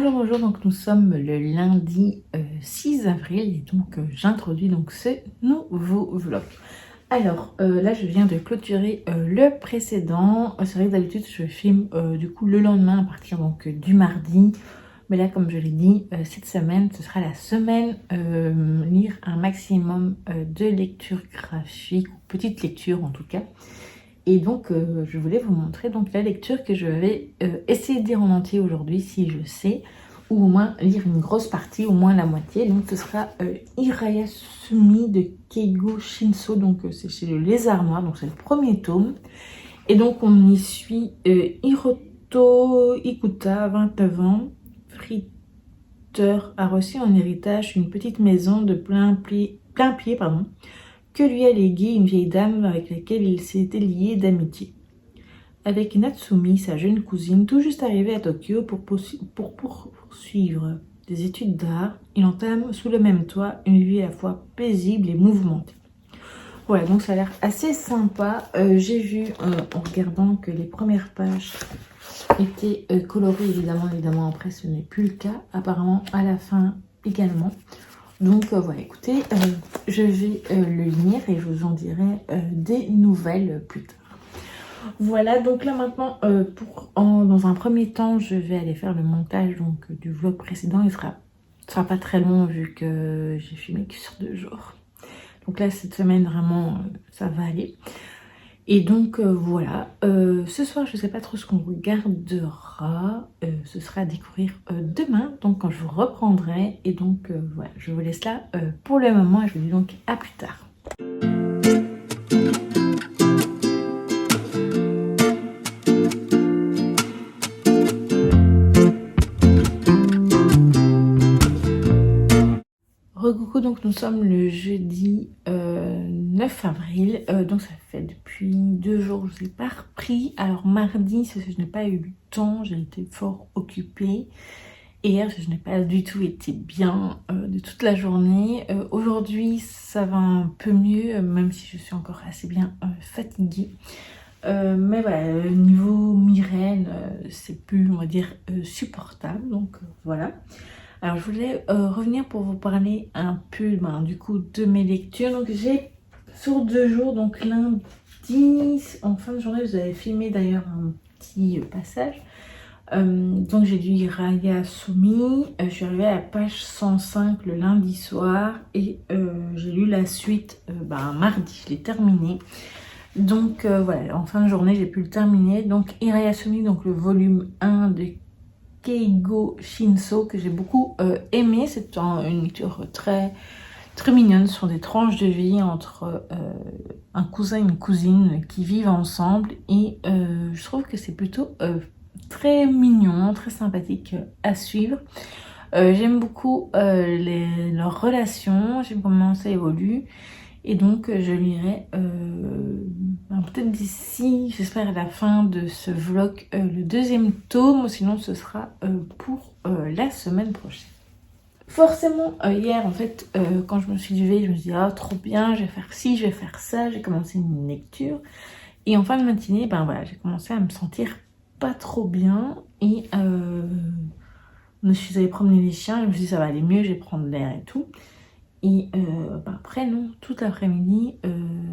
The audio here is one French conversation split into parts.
Bonjour, bonjour, donc nous sommes le lundi 6 avril et donc j'introduis donc ce nouveau vlog. Alors là je viens de clôturer le précédent. C'est vrai que d'habitude je filme du coup le lendemain à partir donc du mardi. Mais là comme je l'ai dit, cette semaine ce sera la semaine lire un maximum de lectures graphiques, ou petites lectures en tout cas. Et donc, je voulais vous montrer donc la lecture que je vais essayer de lire en entier aujourd'hui, si je sais, ou au moins lire une grosse partie, au moins la moitié. Donc, ce sera Hirayasumi de Keigo Shinso, donc c'est chez le Lézard Noir, donc c'est le premier tome. Et donc, on y suit Hiroto Ikuta, 29 ans, friteur, a reçu en héritage une petite maison de plein pied, que lui a légué une vieille dame avec laquelle il s'était lié d'amitié. Avec Natsumi, sa jeune cousine, tout juste arrivée à Tokyo pour poursuivre des études d'art, il entame sous le même toit une vie à la fois paisible et mouvementée. Voilà, donc ça a l'air assez sympa. J'ai vu en regardant que les premières pages étaient colorées, évidemment après ce n'est plus le cas, apparemment à la fin également. Donc voilà, écoutez, je vais le lire et je vous en dirai des nouvelles plus tard. Voilà, donc là maintenant, dans un premier temps, je vais aller faire le montage donc, du vlog précédent. Il sera pas très long vu que j'ai filmé que sur 2 jours. Donc là, cette semaine, vraiment, ça va aller. Et donc voilà, ce soir je sais pas trop ce qu'on regardera, ce sera à découvrir demain, donc quand je vous reprendrai. Et donc voilà, je vous laisse là pour le moment et je vous dis donc à plus tard. Coucou, donc nous sommes le jeudi 9 avril, donc ça fait depuis 2 jours que je ne l'ai pas repris. Alors mardi, c'est parce que je n'ai pas eu le temps, j'ai été fort occupée. Et hier, je n'ai pas du tout été bien de toute la journée. Aujourd'hui, ça va un peu mieux, même si je suis encore assez bien fatiguée. Mais voilà, niveau migraine, c'est plus, on va dire, supportable, donc voilà. Alors, je voulais revenir pour vous parler un peu du coup de mes lectures. Donc, j'ai sur 2 jours, donc lundi, en fin de journée, vous avez filmé d'ailleurs un petit passage. Donc, j'ai lu Hirayasumi. Je suis arrivée à la page 105 le lundi soir et j'ai lu la suite mardi, je l'ai terminé. Donc, voilà, en fin de journée, j'ai pu le terminer. Donc, Hirayasumi, donc le volume 1 de Keigo Shinso, que j'ai beaucoup aimé. C'est une lecture très, très mignonne sur des tranches de vie entre un cousin et une cousine qui vivent ensemble. Et je trouve que c'est plutôt très mignon, très sympathique à suivre. J'aime beaucoup leurs relations, j'aime comment ça évolue. Et donc je lirai peut-être d'ici, j'espère à la fin de ce vlog, le 2e tome, ou sinon ce sera pour la semaine prochaine. Forcément, hier en fait, quand je me suis levée, je me suis dit ah trop bien, je vais faire ci, je vais faire ça, j'ai commencé une lecture. Et en fin de matinée, voilà, j'ai commencé à me sentir pas trop bien et je suis allée promener les chiens, je me suis dit ça va aller mieux, je vais prendre l'air et tout. Et après non, tout l'après-midi,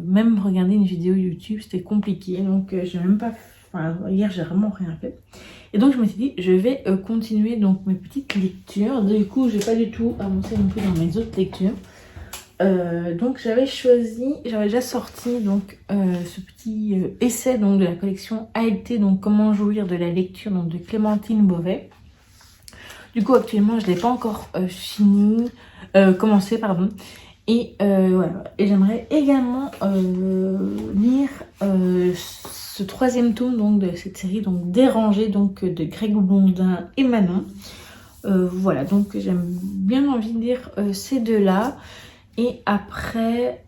même regarder une vidéo YouTube c'était compliqué, donc j'ai même pas, hier j'ai vraiment rien fait. Et donc je me suis dit je vais continuer donc mes petites lectures. Du coup j'ai pas du tout avancé non plus dans mes autres lectures. Donc j'avais déjà sorti donc ce petit essai donc de la collection ALT, donc comment jouir de la lecture, donc de Clémentine Beauvais. Du coup actuellement je l'ai pas encore commencé pardon. Et voilà. Et j'aimerais également lire ce 3e tome donc de cette série donc Dérangé donc de Greg Blondin et Manon. Voilà, donc j'ai bien envie de lire ces 2-là. Et après,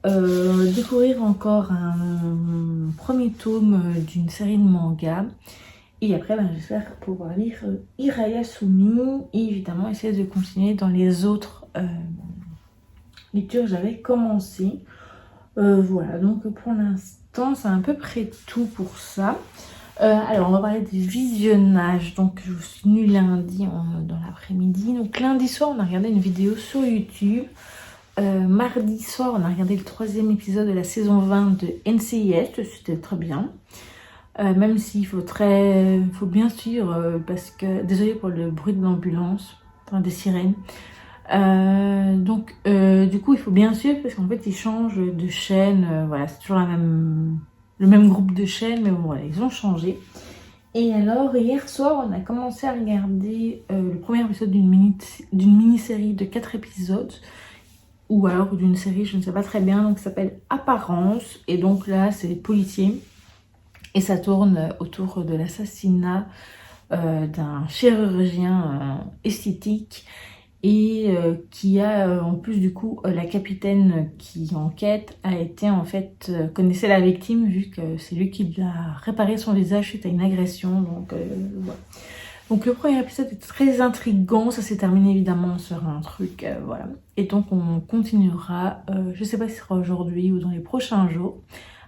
découvrir encore un 1er tome d'une série de mangas. Et après, j'espère pouvoir lire Hirayasumi et évidemment essayer de continuer dans les autres lectures que j'avais commencé. Voilà, donc pour l'instant, c'est à peu près tout pour ça. Alors on va parler des visionnages. Donc je suis venue lundi dans l'après-midi. Donc lundi soir on a regardé une vidéo sur YouTube. Mardi soir on a regardé le 3e épisode de la saison 20 de NCIS. C'était très bien. Même s'il faut bien suivre parce que... Désolée pour le bruit de l'ambulance, enfin des sirènes. Du coup il faut bien suivre parce qu'en fait ils changent de chaîne. Voilà, c'est toujours le même groupe de chaînes, mais bon voilà, ils ont changé. Et alors hier soir on a commencé à regarder le premier épisode d'une mini-série de 4 épisodes. Ou alors d'une série, je ne sais pas très bien, donc ça s'appelle Apparence. Et donc là c'est les policiers. Et ça tourne autour de l'assassinat d'un chirurgien esthétique et qui a en plus du coup la capitaine qui enquête a été en fait connaissait la victime vu que c'est lui qui a réparé son visage suite à une agression. Donc voilà. Donc le premier épisode est très intriguant, ça s'est terminé évidemment sur un truc voilà. Et donc on continuera, je sais pas si ce sera aujourd'hui ou dans les prochains jours.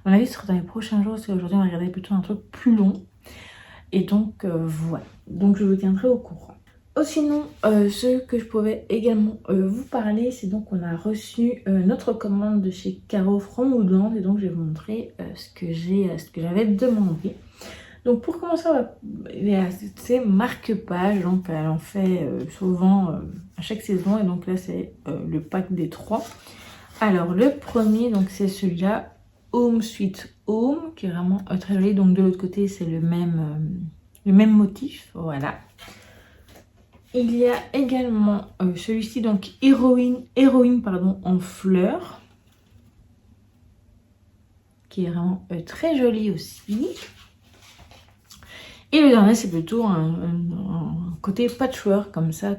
À mon avis, ce sera dans les prochains jours, parce qu'aujourd'hui, on va regarder plutôt un truc plus long. Et donc, voilà. Donc, je vous tiendrai au courant. Sinon, ce que je pouvais également vous parler, c'est donc qu'on a reçu notre commande de chez Caro from Woodland. Et donc, je vais vous montrer ce que j'avais demandé. Donc, pour commencer, c'est marque-page. Donc, elle en fait souvent à chaque saison. Et donc, là, c'est le pack des 3. Alors, le premier, donc c'est celui-là. Home Sweet Home, qui est vraiment très joli. Donc de l'autre côté, c'est le même motif. Voilà. Il y a également celui-ci, donc héroïne en fleurs, qui est vraiment très joli aussi. Et le dernier, c'est plutôt un côté patchwork, comme ça,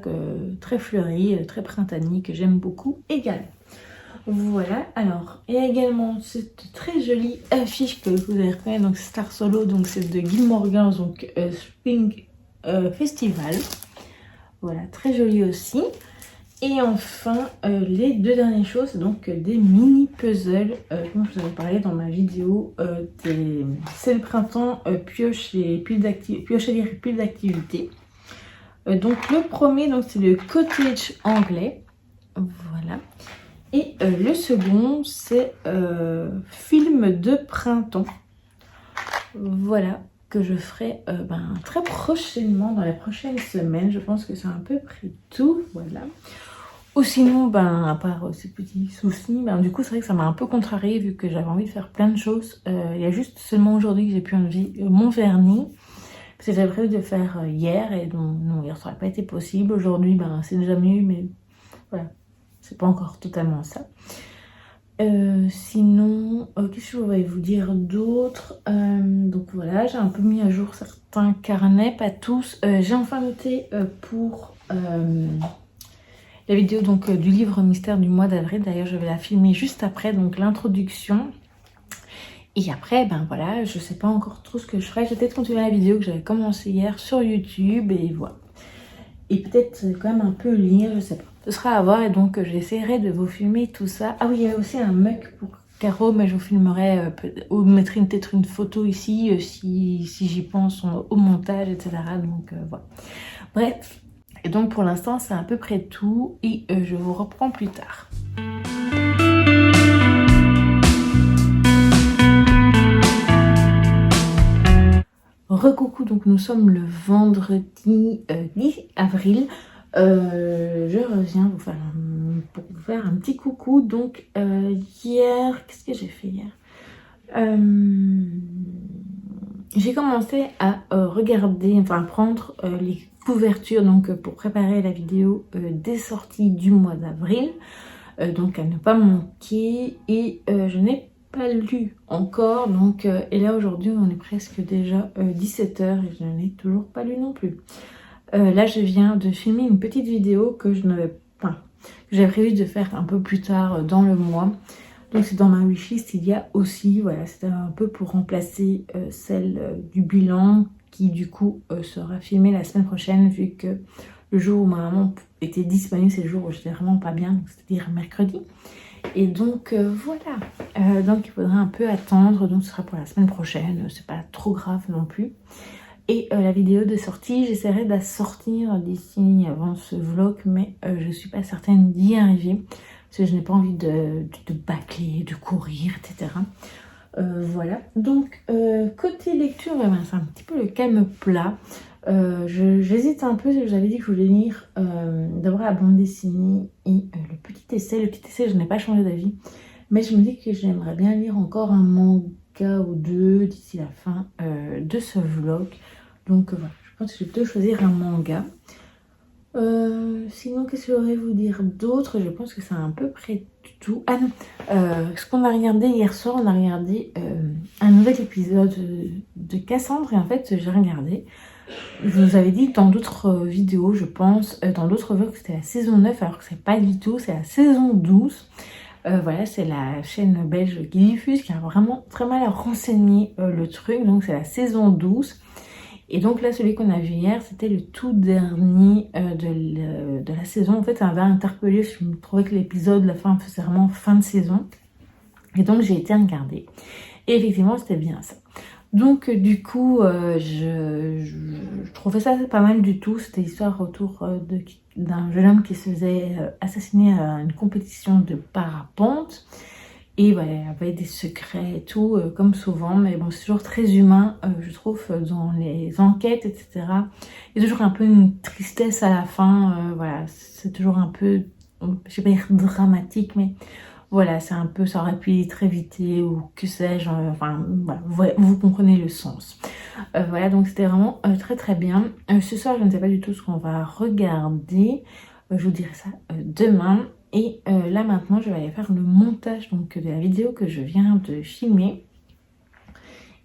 très fleuri, très printanier, que j'aime beaucoup également. Voilà, alors, il y a également cette très jolie affiche que vous allez reconnaître, donc Star Solo, donc c'est de Gilmore Girls, donc Spring Festival. Voilà, très jolie aussi. Et enfin, les deux dernières choses, donc des mini puzzles, dont je vous avais parlé dans ma vidéo, c'est le printemps, piocher les piles d'activité. Donc le premier, donc c'est le cottage anglais, voilà. Et le second, c'est film de printemps. Voilà, que je ferai très prochainement, dans les prochaines semaines. Je pense que c'est un peu près tout, voilà. Ou sinon, à part ces petits soucis, du coup, c'est vrai que ça m'a un peu contrariée vu que j'avais envie de faire plein de choses. Il y a juste seulement aujourd'hui que j'ai pu enlever mon vernis. Parce que j'avais prévu de faire hier et donc non, hier ça n'aurait pas été possible. Aujourd'hui, c'est déjà mieux, mais voilà. C'est pas encore totalement ça. Sinon, qu'est-ce que je voudrais vous dire d'autre? Donc voilà, j'ai un peu mis à jour certains carnets, pas tous. J'ai enfin noté pour la vidéo donc, du livre Mystère du mois d'avril. D'ailleurs, je vais la filmer juste après, donc l'introduction. Et après, voilà, je sais pas encore trop ce que je ferai. Je vais peut-être continuer la vidéo que j'avais commencé hier sur YouTube et voilà. Et peut-être quand même un peu lire, je sais pas. Ce sera à voir et donc j'essaierai de vous filmer tout ça. Ah oui, il y a aussi un mug pour Caro, mais je vous filmerai, ou mettrai peut-être une photo ici si j'y pense au montage, etc. Donc voilà. Bref, et donc pour l'instant c'est à peu près tout et je vous reprends plus tard. Recoucou, donc nous sommes le vendredi 10 avril. Je reviens pour vous faire un petit coucou. Donc hier, qu'est-ce que j'ai fait hier? J'ai commencé à regarder, prendre les couvertures donc pour préparer la vidéo des sorties du mois d'avril. Donc à ne pas manquer. Et je n'ai pas lu encore. Donc et là aujourd'hui on est presque déjà 17 h et je n'ai toujours pas lu non plus. Là je viens de filmer une petite vidéo que j'avais prévu de faire un peu plus tard dans le mois. Donc c'est dans ma wishlist, il y a aussi, voilà, c'était un peu pour remplacer celle du bilan qui du coup sera filmée la semaine prochaine vu que le jour où ma maman était disponible, c'est le jour où j'étais vraiment pas bien, c'est-à-dire mercredi. Et donc voilà, donc il faudra un peu attendre, donc ce sera pour la semaine prochaine, c'est pas trop grave non plus. Et la vidéo de sortie, j'essaierai de la sortir d'ici avant ce vlog, mais je suis pas certaine d'y arriver, parce que je n'ai pas envie de bâcler, de courir, etc. Voilà, donc côté lecture, c'est un petit peu le calme plat. J'hésite un peu, j'avais dit que je voulais lire d'abord la bande dessinée et le petit essai. Le petit essai, je n'ai pas changé d'avis, mais je me dis que j'aimerais bien lire encore un manga ou deux d'ici la fin de ce vlog. Donc voilà, je pense que je vais plutôt choisir un manga. Sinon, qu'est-ce que je voudrais vous dire d'autre? Je pense que c'est à peu près tout. Ah non, ce qu'on a regardé hier soir, on a regardé un nouvel épisode de Cassandre. Et en fait, j'ai regardé. Je vous avais dit dans d'autres vidéos, je pense, dans d'autres vlogs, que c'était la saison 9, alors que c'est pas du tout, c'est la saison 12. Voilà, c'est la chaîne belge qui diffuse, qui a vraiment très mal renseigné le truc. Donc c'est la saison 12. Et donc là, celui qu'on a vu hier, c'était le tout dernier de la saison. En fait, ça m'avait interpellé. Je me trouvais que l'épisode, la fin, faisait vraiment fin de saison. Et donc, j'ai été regarder. Et effectivement, c'était bien ça. Donc, du coup, je trouvais ça pas mal du tout. C'était l'histoire autour d'un jeune homme qui se faisait assassiner à une compétition de parapente. Et voilà, il y avait des secrets et tout, comme souvent. Mais bon, c'est toujours très humain, je trouve, dans les enquêtes, etc. Il y a toujours un peu une tristesse à la fin. Voilà, c'est toujours un peu, je sais pas dire dramatique, mais voilà, c'est un peu, ça aurait pu être évité ou que sais-je. Enfin, voilà, vous comprenez le sens. Voilà, donc c'était vraiment très très bien. Ce soir, je ne sais pas du tout ce qu'on va regarder. Je vous dirai ça demain. Et là maintenant, je vais aller faire le montage donc, de la vidéo que je viens de filmer.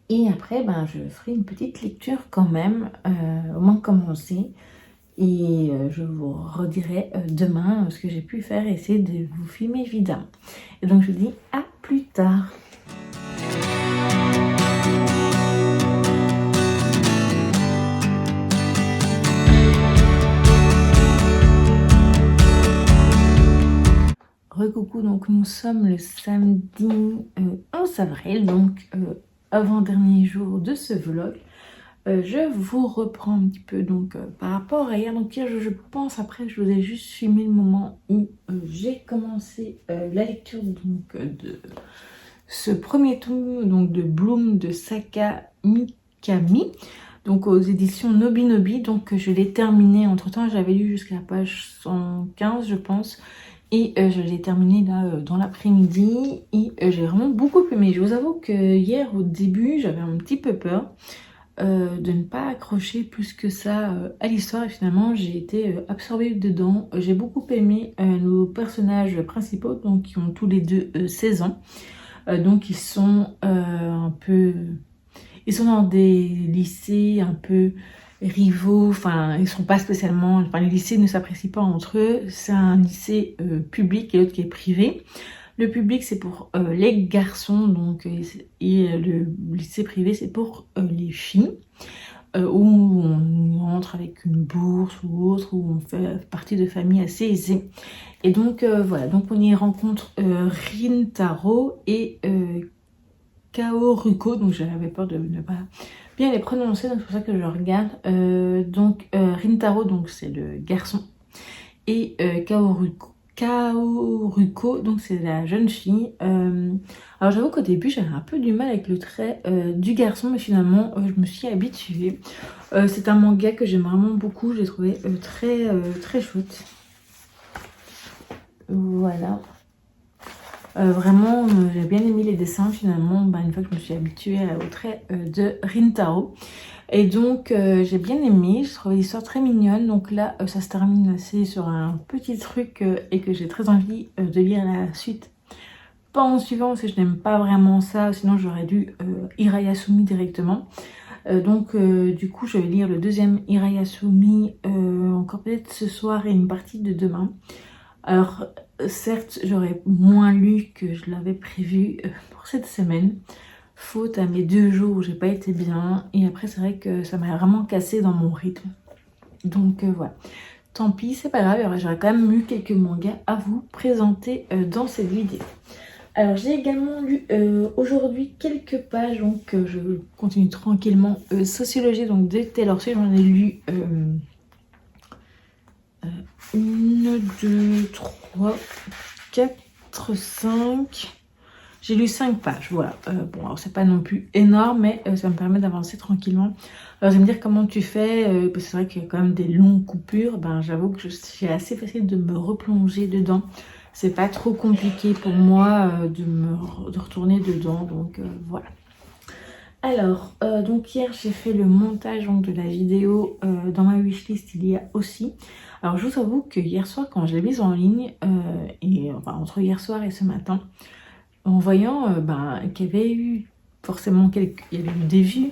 Et après, ben, je ferai une petite lecture quand même, au moins commencer. Et je vous redirai demain ce que j'ai pu faire, essayer de vous filmer évidemment. Et donc je vous dis à plus tard. Recoucou, donc nous sommes le samedi 11 avril, donc avant-dernier jour de ce vlog. Je vous reprends un petit peu donc par rapport à hier. Donc hier, je pense, après, je vous ai juste filmé le moment où j'ai commencé la lecture donc de ce premier tome donc de Bloom de Saka Mikami, donc aux éditions Nobi Nobi. Donc je l'ai terminé. Entre temps, j'avais lu jusqu'à la page 115, je pense. Et je l'ai terminé là dans l'après-midi et j'ai vraiment beaucoup aimé. Je vous avoue que hier au début j'avais un petit peu peur de ne pas accrocher plus que ça à l'histoire et finalement j'ai été absorbée dedans. J'ai beaucoup aimé nos personnages principaux, donc qui ont tous les deux 16 ans. Donc ils sont un peu... Ils sont dans des lycées un peu rivaux, enfin ils sont pas spécialement, enfin les lycées ne s'apprécient pas entre eux. C'est un lycée public et l'autre qui est privé. Le public c'est pour les garçons, donc et le lycée privé c'est pour les filles, où on entre avec une bourse ou autre, où on fait partie de familles assez aisées. Et donc voilà, donc on y rencontre Rintaro et Kaoruko, donc j'avais peur de ne pas bien les prononcer, donc c'est pour ça que je regarde. Donc Rintaro, donc c'est le garçon, et Kaoruko, donc c'est la jeune fille. Alors j'avoue qu'au début j'avais un peu du mal avec le trait du garçon, mais finalement je me suis habituée. C'est un manga que j'aime vraiment beaucoup, je l'ai trouvé très chouette. Voilà. Vraiment, j'ai bien aimé les dessins finalement, une fois que je me suis habituée au trait de Rintaro. Et donc, j'ai bien aimé, je trouvais l'histoire très mignonne. Donc là, ça se termine assez sur un petit truc et que j'ai très envie de lire la suite. Pas en suivant, parce que je n'aime pas vraiment ça, sinon j'aurais dû Hirayasumi directement. Donc, du coup, je vais lire le deuxième Hirayasumi encore peut-être ce soir et une partie de demain. Alors, certes, j'aurais moins lu que je l'avais prévu pour cette semaine, faute à mes 2 jours où j'ai pas été bien. Et après, c'est vrai que ça m'a vraiment cassé dans mon rythme. Donc voilà. tant pis, c'est pas grave, j'aurais quand même eu quelques mangas à vous présenter dans cette vidéo. Alors j'ai également lu aujourd'hui quelques pages, donc je continue tranquillement. Sociologie donc de Taylor Swift, j'en ai lu 1, 2, 3, 4, 5... J'ai lu 5 pages, voilà. Bon, alors c'est pas non plus énorme, mais ça me permet d'avancer tranquillement. Alors, je vais me dire comment tu fais, parce que c'est vrai qu'il y a quand même des longues coupures. Ben, j'avoue que c'est assez facile de me replonger dedans. C'est pas trop compliqué pour moi de retourner dedans, donc voilà. Alors, donc hier, j'ai fait le montage donc, de la vidéo. Dans ma wishlist, il y a aussi. Alors, je vous avoue que hier soir, quand je l'ai mise en ligne, enfin, entre hier soir et ce matin, en voyant qu'il y avait eu forcément il y avait eu des vues,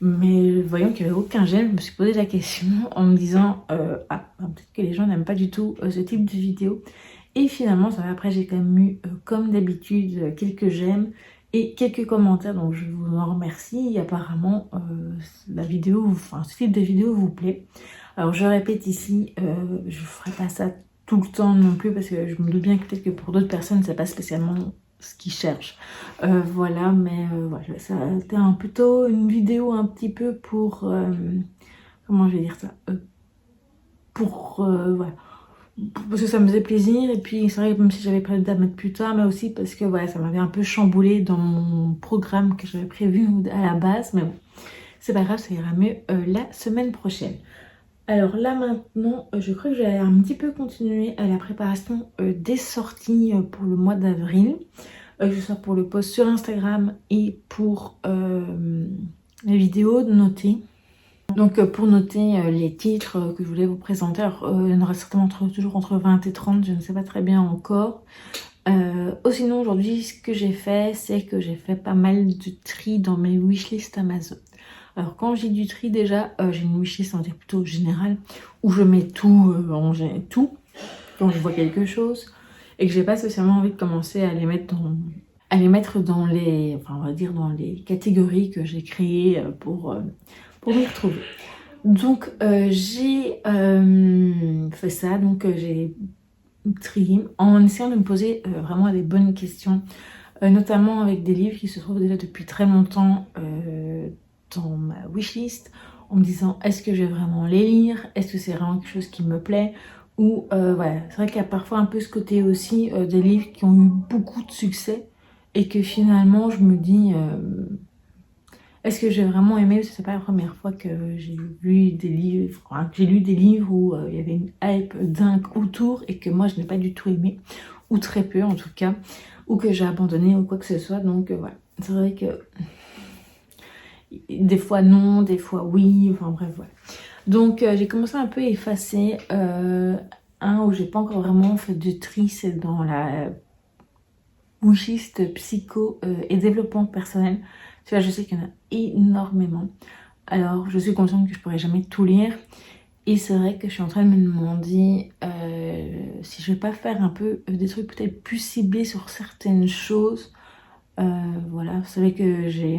mais voyant qu'il n'y avait aucun j'aime, je me suis posé la question en me disant peut-être que les gens n'aiment pas du tout ce type de vidéo. Et finalement, ça va, après j'ai quand même eu, comme d'habitude, quelques j'aime et quelques commentaires, donc je vous en remercie. Et apparemment, ce type de vidéo vous plaît. Alors je répète ici, je ne ferai pas ça tout le temps non plus, parce que je me doute bien que peut-être que pour d'autres personnes, c'est pas spécialement ce qu'ils cherchent. Voilà, mais voilà, ça a été plutôt une vidéo un petit peu pour... comment je vais dire ça voilà. Parce que ça me faisait plaisir, et puis c'est vrai, même si j'avais prévu de la mettre plus tard, mais aussi parce que voilà, ça m'avait un peu chamboulé dans mon programme que j'avais prévu à la base, mais bon, c'est pas grave, ça ira mieux la semaine prochaine. Alors là maintenant, je crois que je vais un petit peu continuer à la préparation des sorties pour le mois d'avril, que ce soit pour le post sur Instagram et pour les vidéos notées. Donc pour noter les titres que je voulais vous présenter, alors il y en aura certainement toujours entre 20 et 30, je ne sais pas très bien encore. Sinon aujourd'hui, ce que j'ai fait, c'est que j'ai fait pas mal de tri dans mes wishlists Amazon. Alors quand j'ai du tri, déjà j'ai une wishlist, on va dire plutôt générale, où je mets tout, tout quand je vois quelque chose, et que j'ai pas spécialement envie de commencer à les mettre dans les, enfin on va dire dans les catégories que j'ai créées pour m'y retrouver. Donc j'ai fait ça, donc j'ai trié en essayant de me poser vraiment des bonnes questions, notamment avec des livres qui se trouvent déjà depuis très longtemps dans ma wishlist, en me disant est-ce que je vais vraiment les lire, est-ce que c'est vraiment quelque chose qui me plaît, ou voilà, c'est vrai qu'il y a parfois un peu ce côté aussi des livres qui ont eu beaucoup de succès et que finalement je me dis est-ce que j'ai vraiment aimé, parce que c'est pas la première fois que j'ai lu des livres, où il y avait une hype dingue autour et que moi je n'ai pas du tout aimé, ou très peu en tout cas, ou que j'ai abandonné ou quoi que ce soit. Donc voilà, c'est vrai que des fois non, des fois oui, enfin bref voilà. Donc j'ai commencé un peu à effacer un où j'ai pas encore vraiment fait de tri, c'est dans la wishlist psycho et développement personnel. Tu vois, je sais qu'il y en a énormément. Alors je suis consciente que je pourrais jamais tout lire. Et c'est vrai que je suis en train de me demander si je vais pas faire un peu des trucs peut-être plus ciblés sur certaines choses. Voilà, vous savez que je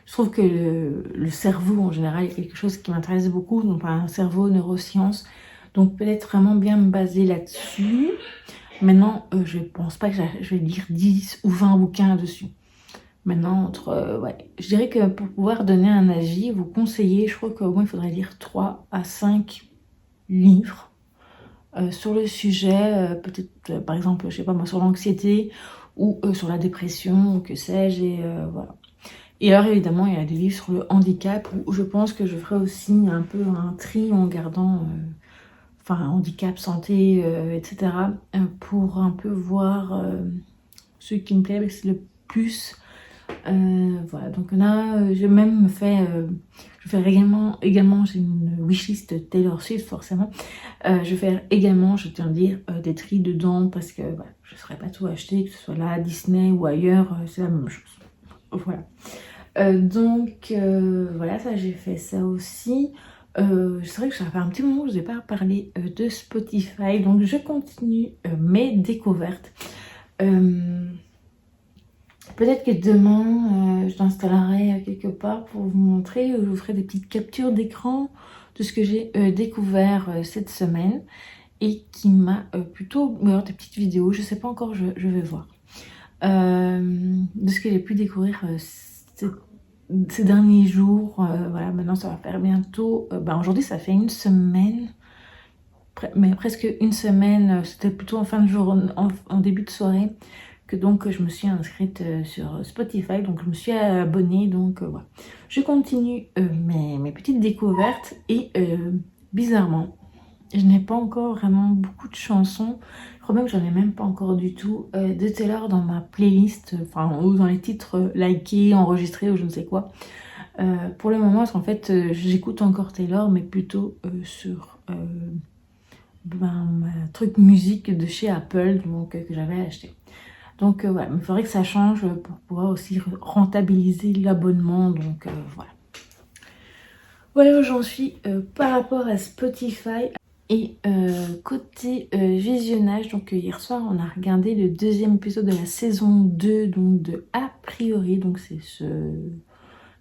trouve que le cerveau en général est quelque chose qui m'intéresse beaucoup, donc un cerveau, neurosciences, donc peut-être vraiment bien me baser là-dessus. Maintenant, je pense pas que je vais lire 10 ou 20 bouquins dessus. Maintenant, ouais, je dirais que pour pouvoir donner un avis, vous conseillez, je crois qu'au moins il faudrait lire 3 à 5 livres sur le sujet, peut-être par exemple, je sais pas moi, sur l'anxiété ou sur la dépression, ou que sais-je, et voilà. Et alors évidemment, il y a des livres sur le handicap où je pense que je ferai aussi un peu un tri en gardant, enfin handicap, santé, etc. Pour un peu voir ce qui me plaît le plus. Voilà, donc là, j'ai même fait, je vais faire également j'ai une wishlist Taylor Swift forcément. Je vais faire également, je tiens à dire, des tris dedans parce que voilà, je ne saurais pas tout acheter, que ce soit là, Disney ou ailleurs, c'est la même chose. Voilà. Donc voilà, ça j'ai fait ça aussi. C'est vrai que ça fait un petit moment que je n'ai pas parlé de Spotify, donc je continue mes découvertes. Peut-être que demain je l'installerai quelque part pour vous montrer, je vous ferai des petites captures d'écran de ce que j'ai découvert cette semaine et qui m'a plutôt... Alors, des petites vidéos, je sais pas encore, je vais voir. De ce que j'ai pu découvrir ces derniers jours. Voilà, maintenant ça va faire bientôt... aujourd'hui ça fait une semaine, mais presque une semaine, c'était plutôt en fin de jour, en début de soirée, que donc je me suis inscrite sur Spotify, donc je me suis abonnée, donc voilà. Je continue mes petites découvertes et bizarrement, je n'ai pas encore vraiment beaucoup de chansons. Je crois même que j'en ai même pas encore du tout de Taylor dans ma playlist, enfin ou dans les titres likés, enregistrés ou je ne sais quoi. Pour le moment, parce qu'en fait, j'écoute encore Taylor, mais plutôt sur un truc musique de chez Apple, donc que j'avais acheté. Donc voilà, il faudrait que ça change pour pouvoir aussi rentabiliser l'abonnement, donc voilà. Voilà où j'en suis par rapport à Spotify. Et côté visionnage, donc hier soir on a regardé le deuxième épisode de la saison 2, donc de A priori, donc c'est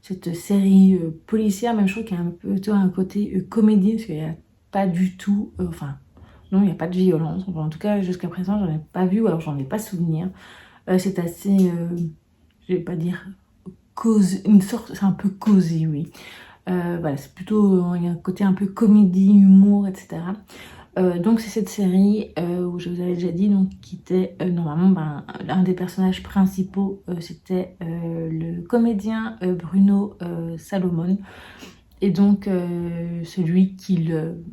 cette série policière, même je trouve qu'il y a plutôt un côté comédie, parce qu'il n'y a pas du tout, non, il n'y a pas de violence, enfin, en tout cas jusqu'à présent j'en ai pas vu, ou alors j'en ai pas souvenir. C'est assez, je vais pas dire une sorte, c'est un peu cosy, oui. Voilà, c'est plutôt, il y a un côté un peu comédie, humour, etc. Donc c'est cette série où je vous avais déjà dit, donc qui était normalement un des personnages principaux, c'était le comédien Bruno Salomon, et donc celui qui le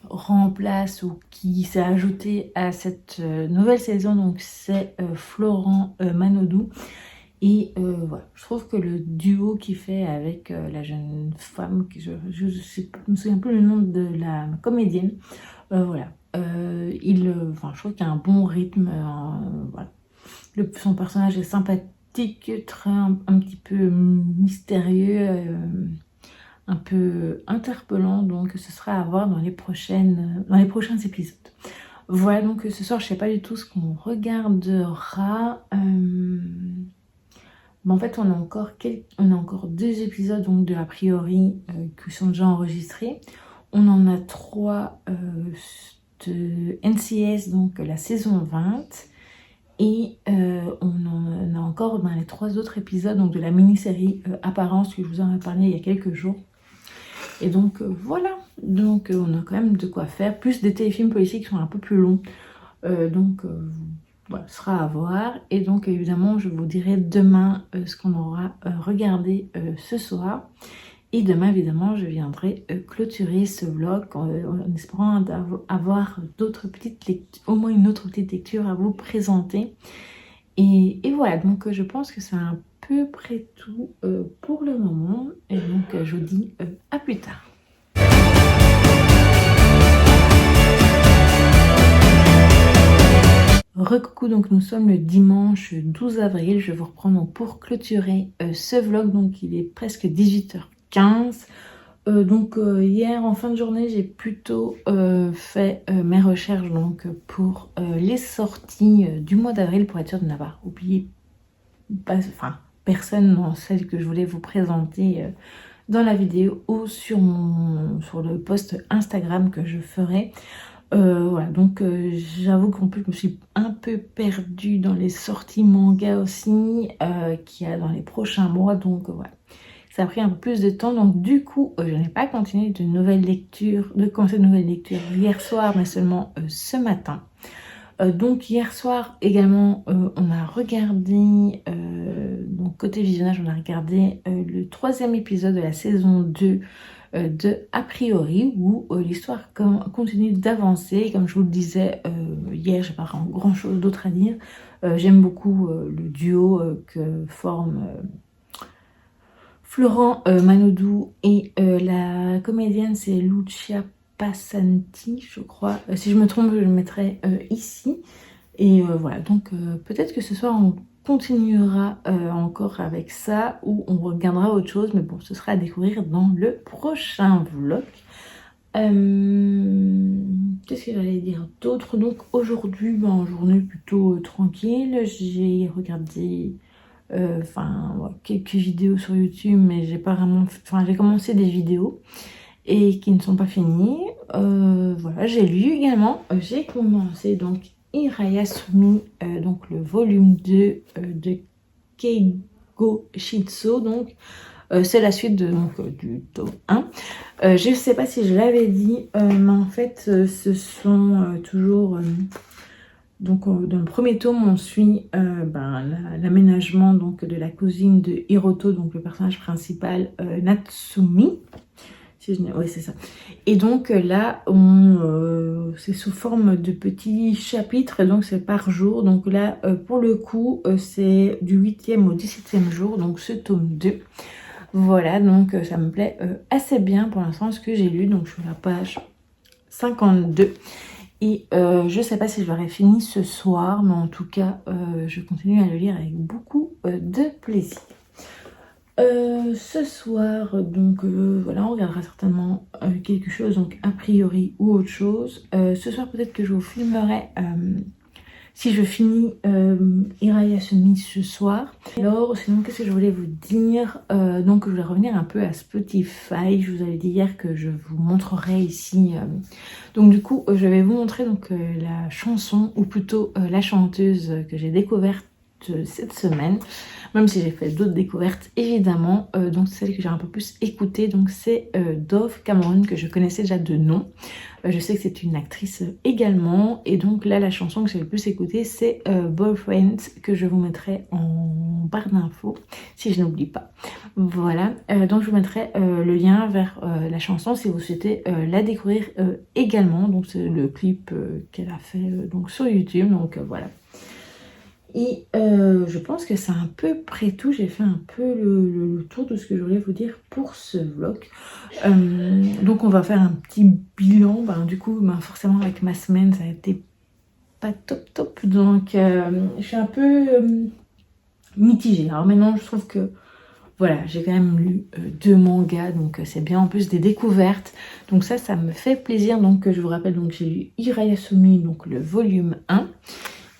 remplace ou qui s'est ajouté à cette nouvelle saison, donc c'est Florent Manodou. Et voilà, je trouve que le duo qu'il fait avec la jeune femme, je me souviens plus le nom de la comédienne, voilà, je trouve qu'il y a un bon rythme, voilà. Son personnage est sympathique, un petit peu mystérieux, un peu interpellant, donc ce sera à voir dans les prochains épisodes. Voilà, donc ce soir je sais pas du tout ce qu'on regardera. En fait, on a encore 2 épisodes donc de A priori qui sont déjà enregistrés. On en a 3 de NCS, donc la saison 20. Et on en a encore dans les 3 autres épisodes donc de la mini-série Apparence que je vous en ai parlé il y a quelques jours. Et donc voilà, donc on a quand même de quoi faire, plus des téléfilms policiers qui sont un peu plus longs. Voilà, ce sera à voir. Et donc évidemment je vous dirai demain ce qu'on aura regardé ce soir. Et demain évidemment je viendrai clôturer ce vlog en espérant avoir d'autres petites lectures, au moins une autre petite lecture à vous présenter. Et voilà, donc je pense que c'est à peu près tout pour le moment. Et donc je vous dis à plus tard. Recoucou, donc nous sommes le dimanche 12 avril, je vais vous reprendre donc pour clôturer ce vlog, donc il est presque 18h15. Hier en fin de journée j'ai plutôt fait mes recherches donc pour les sorties du mois d'avril, pour être sûr de n'avoir oublié personne dans celle que je voulais vous présenter dans la vidéo ou sur le post Instagram que je ferai. Voilà, donc j'avoue qu'en plus je me suis un peu perdue dans les sorties manga aussi qu'il y a dans les prochains mois, donc voilà, ça a pris un peu plus de temps, donc du coup je n'ai pas continué de commencer de nouvelles lectures hier soir, mais seulement ce matin. Donc hier soir également on a regardé, donc côté visionnage on a regardé le 3e épisode de la saison 2 de A priori, où l'histoire continue d'avancer. Comme je vous le disais hier, j'ai pas grand chose d'autre à dire. J'aime beaucoup le duo que forment Florent Manodou et la comédienne, c'est Lucia Passanti, je crois. Si je me trompe, je le mettrai ici. Et voilà, donc peut-être que ce soir on continuera encore avec ça, ou on regardera autre chose, mais bon, ce sera à découvrir dans le prochain vlog. Qu'est-ce que j'allais dire d'autre? Donc aujourd'hui, journée plutôt tranquille, j'ai regardé quelques vidéos sur YouTube, mais j'ai pas vraiment, j'ai commencé des vidéos. et qui ne sont pas finis. Voilà, j'ai lu également, j'ai commencé donc Hirayasumi, donc le volume 2 de Keigo Shitsu, donc c'est la suite de, donc, du tome 1. Je ne sais pas si je l'avais dit, mais en fait ce sont toujours... donc dans le premier tome on suit l'aménagement donc de la cousine de Hiroto, donc le personnage principal Natsumi. Si je... Oui, c'est ça. Et donc là, c'est sous forme de petits chapitres, et donc c'est par jour. Donc là, pour le coup, c'est du 8e au 17e jour, donc ce tome 2. Voilà, donc ça me plaît assez bien pour l'instant ce que j'ai lu. Donc je suis à la page 52. Et je sais pas si je l'aurai fini ce soir, mais en tout cas, je continue à le lire avec beaucoup de plaisir. Ce soir, donc voilà, on regardera certainement quelque chose, donc a priori ou autre chose. Ce soir, peut-être que je vous filmerai si je finis Hirayasumi ce soir. Alors, sinon, qu'est-ce que je voulais vous dire? Donc, je voulais revenir un peu à Spotify. Je vous avais dit hier que je vous montrerai ici. Donc, du coup, je vais vous montrer donc la chanson, ou plutôt la chanteuse que j'ai découverte cette semaine, même si j'ai fait d'autres découvertes évidemment. Donc celle que j'ai un peu plus écoutée, donc c'est Dove Cameron, que je connaissais déjà de nom. Je sais que c'est une actrice également, et donc là la chanson que j'ai le plus écoutée c'est Boyfriend, que je vous mettrai en barre d'infos si je n'oublie pas. Voilà, donc je vous mettrai le lien vers la chanson si vous souhaitez la découvrir également. Donc c'est le clip qu'elle a fait donc sur YouTube, donc voilà. Et je pense que c'est à peu près tout. J'ai fait un peu le tour de ce que je voulais vous dire pour ce vlog. Donc on va faire un petit bilan. Du coup, forcément avec ma semaine, ça a été pas top. Donc je suis un peu mitigée. Alors maintenant, je trouve que voilà, j'ai quand même lu 2 mangas, donc c'est bien, en plus des découvertes. Donc ça me fait plaisir. Donc je vous rappelle, donc j'ai lu Hirayasumi, donc le volume 1.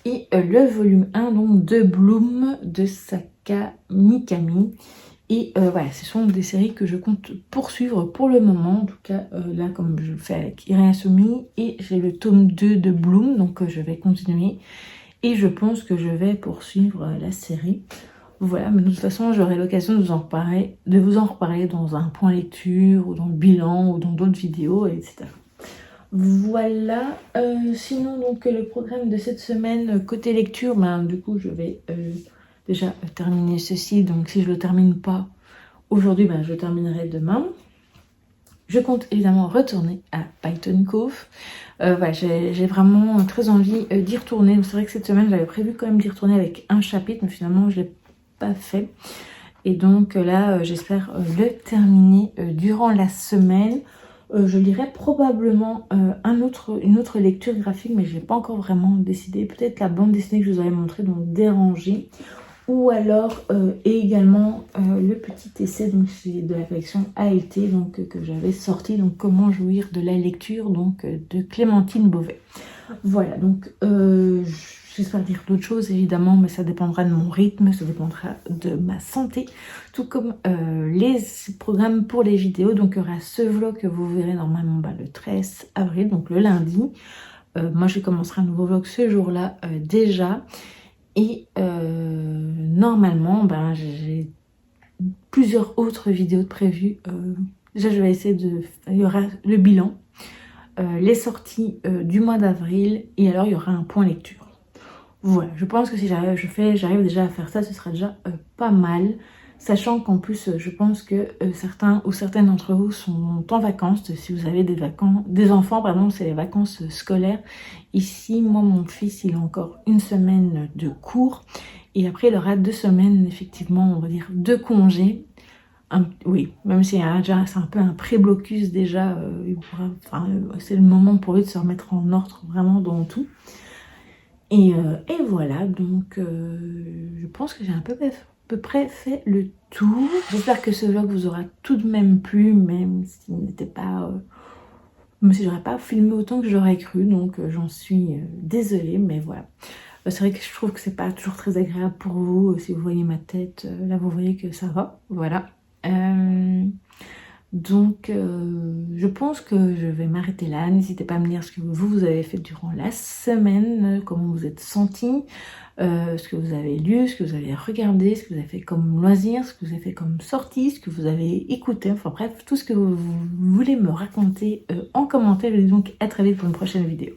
Et le volume 1 donc de Bloom de Saka Mikami. Et voilà, ce sont des séries que je compte poursuivre pour le moment. En tout cas, là, comme je le fais avec Hirayasumi. Et j'ai le tome 2 de Bloom, donc je vais continuer. Et je pense que je vais poursuivre la série. Voilà, mais de toute façon, j'aurai l'occasion de vous en reparler dans un point lecture, ou dans le bilan, ou dans d'autres vidéos, etc. Voilà, sinon donc le programme de cette semaine côté lecture, du coup je vais déjà terminer ceci. Donc si je le termine pas aujourd'hui, je le terminerai demain. Je compte évidemment retourner à Python Cove. Voilà, j'ai vraiment très envie d'y retourner. C'est vrai que cette semaine j'avais prévu quand même d'y retourner avec un chapitre, mais finalement je l'ai pas fait. Et donc là j'espère le terminer durant la semaine. Je lirai probablement une autre lecture graphique, mais je n'ai pas encore vraiment décidé. Peut-être la bande dessinée que je vous avais montrée, donc Dérangé. Ou alors également le petit essai donc, de la collection ALT donc, que j'avais sorti. Donc Comment jouir de la lecture donc, de Clémentine Beauvais. Voilà, donc j'espère dire d'autres choses évidemment, mais ça dépendra de mon rythme, ça dépendra de ma santé, tout comme les programmes pour les vidéos. Donc il y aura ce vlog que vous verrez normalement le 13 avril, donc le lundi. Moi je commencerai un nouveau vlog ce jour-là déjà. Et normalement j'ai plusieurs autres vidéos de prévues. Déjà je vais essayer de... Il y aura le bilan. Les sorties du mois d'avril, et alors il y aura un point lecture. Voilà, je pense que si j'arrive déjà à faire ça, ce sera déjà pas mal, sachant qu'en plus je pense que certains ou certaines d'entre vous sont en vacances. Si vous avez des enfants, pardon, c'est les vacances scolaires. Ici, moi mon fils il a encore une semaine de cours, et après il aura 2 semaines effectivement, on va dire, de congés. Oui, même si c'est un peu un pré-blocus déjà, c'est le moment pour lui de se remettre en ordre vraiment dans tout. Et voilà, donc je pense que j'ai à peu près fait le tour. J'espère que ce vlog vous aura tout de même plu, même s'il n'était pas... même si j'aurais pas filmé autant que j'aurais cru, donc j'en suis désolée, mais voilà. C'est vrai que je trouve que c'est pas toujours très agréable pour vous, si vous voyez ma tête, là vous voyez que ça va, voilà. Donc je pense que je vais m'arrêter là. N'hésitez pas à me dire ce que vous avez fait durant la semaine, comment vous êtes sentis, ce que vous avez lu, ce que vous avez regardé, ce que vous avez fait comme loisir, ce que vous avez fait comme sortie, ce que vous avez écouté, enfin bref, tout ce que vous voulez me raconter en commentaire. Je vous dis donc à très vite pour une prochaine vidéo.